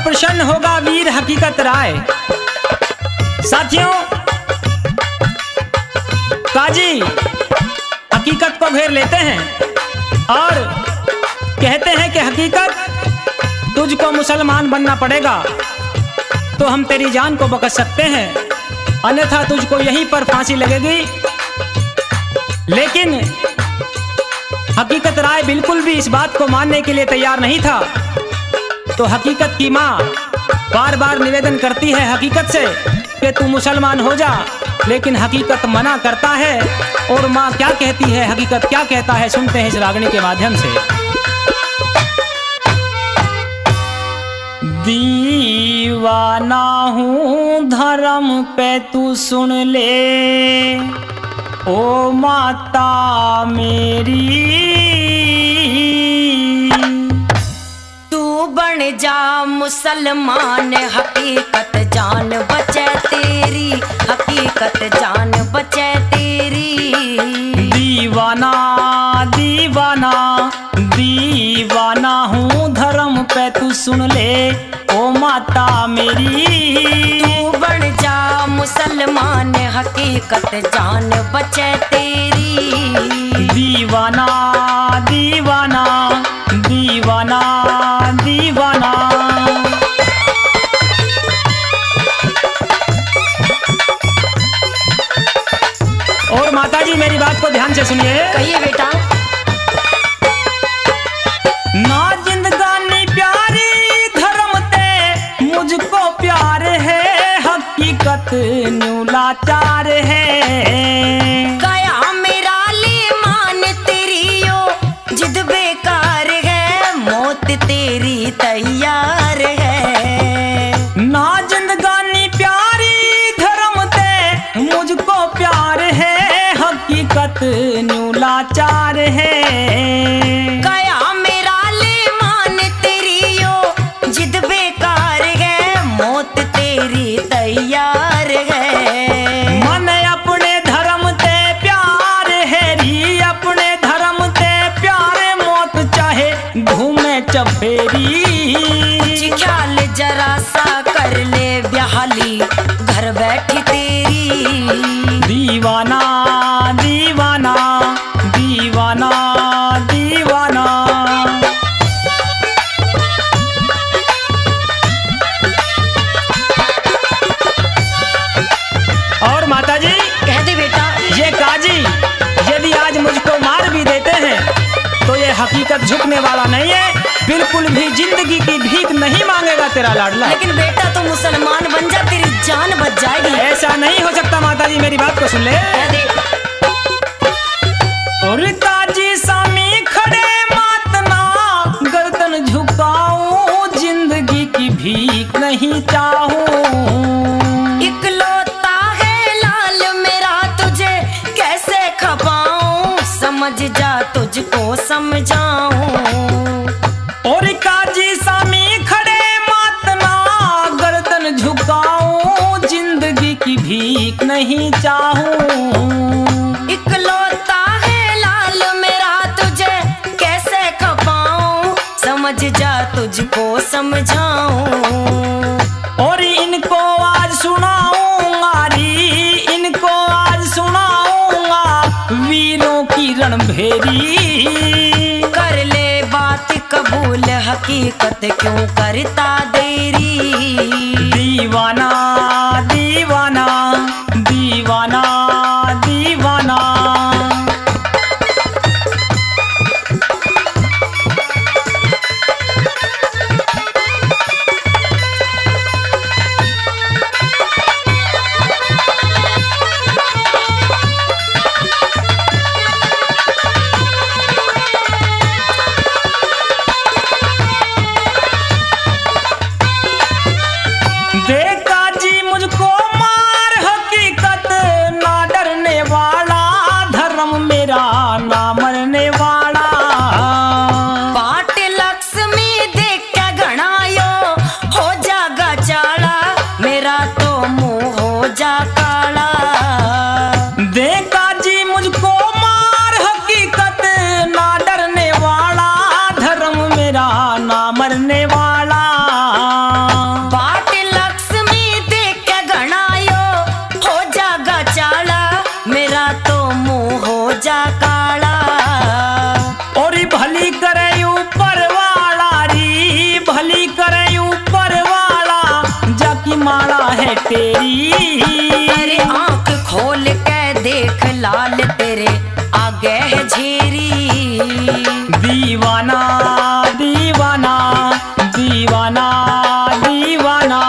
प्रसन्न होगा वीर हकीकत राय। साथियों, काजी हकीकत को घेर लेते हैं और कहते हैं कि हकीकत तुझको मुसलमान बनना पड़ेगा तो हम तेरी जान को बख्श सकते हैं, अन्यथा तुझको यहीं पर फांसी लगेगी। लेकिन हकीकत राय बिल्कुल भी इस बात को मानने के लिए तैयार नहीं था। तो हकीकत की माँ बार बार निवेदन करती है हकीकत से कि तू मुसलमान हो जा, लेकिन हकीकत मना करता है। और माँ क्या कहती है, हकीकत क्या कहता है, सुनते हैं इस रागनी के माध्यम से। दीवाना हूँ धर्म पे तू सुन ले, ओ माता मेरी, तू बन जा मुसलमान, हकीकत जान बचे तेरी, हकीकत जान बचे तेरी। दीवाना दीवाना दीवाना हूँ धर्म पे तू सुन ले, ओ माता मेरी, तू बन जा मुसलमान, हकीकत जान बचे तेरी। दीवाना दीवाना दीवाना दीवाना। और माताजी मेरी बात को ध्यान से सुनिए। कहिए बेटा। ना जिंदगानी प्यारी धर्म ते मुझको प्यार है, हकीकत न्यू लाचार है। गया मेरा मान तेरी ओ जिद बेकार है, मौत तेरी तैयार है। ना जिंदगानी प्यारी धर्म ते मुझको प्यार है, हकीकत न्यू लाचार है। गया मेरा मान तेरी ओ जिद बेकार है, मौत तेरी तैयार है। मन अपने धर्म ते प्यार है री, अपने धर्म ते प्यारे, मौत चाहे घूमे चफेरी। ख्याल जरा सा कर ले ब्याहली, घर बैठी तेरी। दीवाना दीवाना दीवाना दीवाना। और माताजी कह दे बेटा। ये काजी यदि आज मुझको मार भी देते हैं तो ये हकीकत झुकने वाला नहीं है, बिल्कुल भी जिंदगी की भीख नहीं मांगेगा तेरा लाडला। लेकिन बेटा तू मुसलमान बन जा, तेरी जान बच जाएगी। ऐसा नहीं हो सकता माताजी, मेरी बात को सुन ले। कह दे। और काजी सामी खड़े मातना, गर्दन झुकाऊं, जिंदगी की भीख नहीं चाहूं। इकलौता है लाल मेरा, तुझे कैसे खपाऊं, समझ जा तुझको समझाऊं। और काजी सामी खड़े मातना, गर्दन झुकाऊं, जिंदगी की भीख नहीं चाहूं। इकलौता है लाल मेरा, तुझे कैसे खपाऊं, समझ जा तुझको समझाऊं। और इनको आज सुनाऊंगा री, इनको आज सुनाऊंगा वीरों की रणभेरी। कर ले बात कबूल, हकीकत क्यों करता देरी। दीवाना दीवाना दीवाना दीवाना। देखा जी मुझको मार, हकीकत ना दीवाना दीवाना दीवाना दीवाना।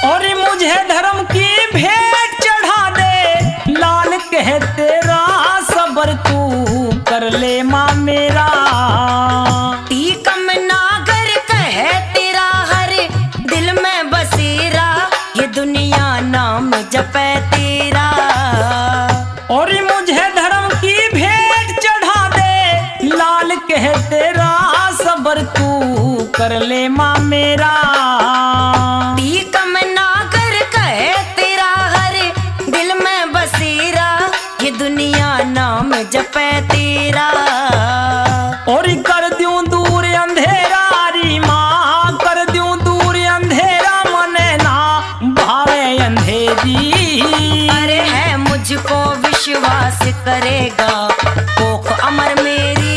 और मुझे धर्म की भेंट चढ़ा दे, लाल कह तेरा सबर तू कर ले माँ मेरा। टीकम नागर कहे तेरा हर दिल में बसेरा, ये दुनिया नाम जपे तेरा। और मुझे धर्म की भेंट चढ़ा दे, लाल कह तेरा सबर तू कर ले माँ मेरा। टीकम नागर कहे तेरा हर दिल में बसेरा, ये दुनिया नाम जपे तेरा। और कर दूं दूर अंधेरा री माँ, कर दूं दूर अंधेरा, मने ना भावे अंधेरी। अरे है मुझको विश्वास करेगा कोख अमर मेरी।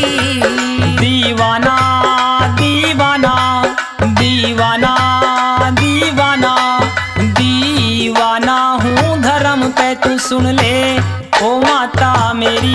दीवाना दीवाना दीवाना दीवाना दीवाना हूँ धर्म पे तू सुन ले ओ माता मेरी।